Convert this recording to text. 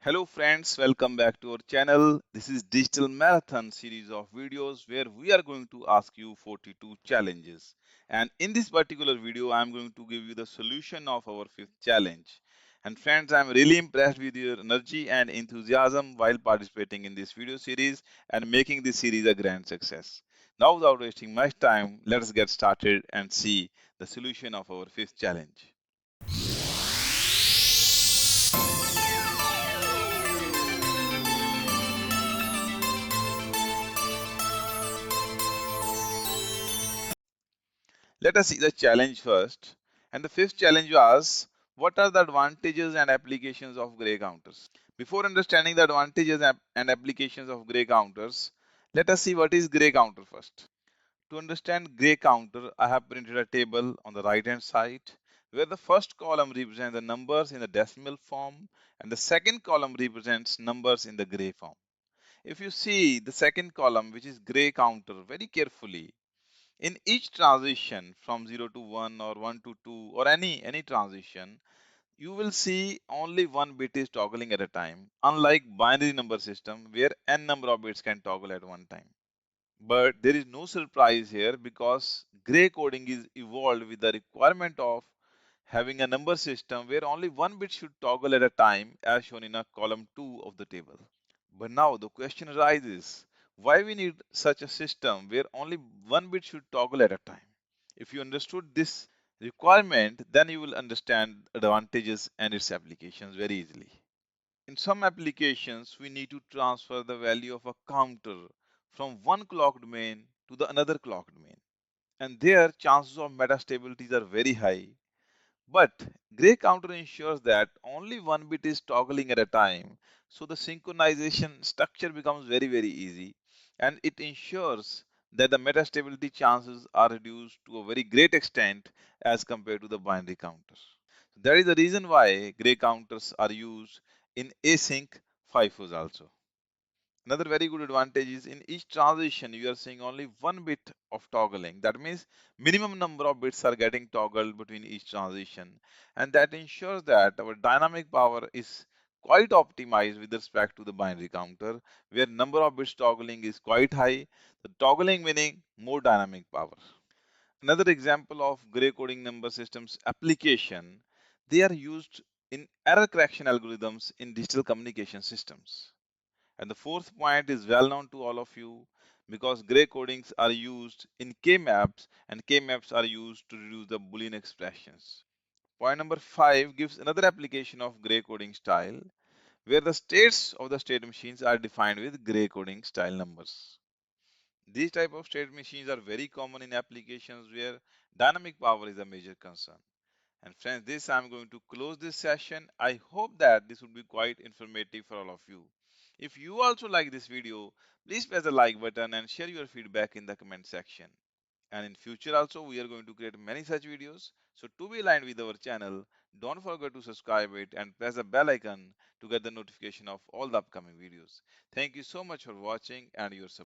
Hello friends, welcome back to our channel. This is Digital Marathon series of videos where we are going to ask you 42 challenges. And in this particular video, I am going to give you the solution of our fifth challenge. And friends, I am really impressed with your energy and enthusiasm while participating in this video series and making this series a grand success. Now, without wasting much time, let us get started and see the solution of our fifth challenge. Let us see the challenge first. And the fifth challenge was, what are the advantages and applications of gray counters? Before understanding the advantages and applications of gray counters, let us see what is gray counter first. To understand gray counter, I have printed a table on the right hand side where the first column represents the numbers in the decimal form and the second column represents numbers in the gray form. If you see the second column, which is gray counter, very carefully, in each transition from 0 to 1 or 1 to 2 or any transition, you will see only one bit is toggling at a time, unlike binary number system where n number of bits can toggle at one time. But there is no surprise here because gray coding is evolved with the requirement of having a number system where only one bit should toggle at a time as shown in a column 2 of the table. But now the question arises, why we need such a system where only one bit should toggle at a time? If you understood this requirement, then you will understand advantages and its applications very easily. In some applications, we need to transfer the value of a counter from one clock domain to the another clock domain. And there chances of metastabilities are very high. But gray counter ensures that only one bit is toggling at a time, so the synchronization structure becomes very easy, and it ensures that the metastability chances are reduced to a very great extent as compared to the binary counter. That is the reason why gray counters are used in async FIFOs also. Another very good advantage is in each transition you are seeing only one bit of toggling. That means minimum number of bits are getting toggled between each transition, and that ensures that our dynamic power is quite optimized with respect to the binary counter where number of bits toggling is quite high, the toggling meaning more dynamic power. Another example of gray coding number systems application, they are used in error correction algorithms in digital communication systems. And the fourth point is well known to all of you because gray codings are used in K-maps and K-maps are used to reduce the Boolean expressions. Point number 5 gives another application of gray coding style where the states of the state machines are defined with gray coding style numbers. These type of state machines are very common in applications where dynamic power is a major concern. And friends, this I'm going to close this session. I hope that this would be quite informative for all of you. If you also like this video, please press the like button and share your feedback in the comment section. And in future also, we are going to create many such videos. So to be aligned with our channel, don't forget to subscribe it and press the bell icon to get the notification of all the upcoming videos. Thank you so much for watching and your support.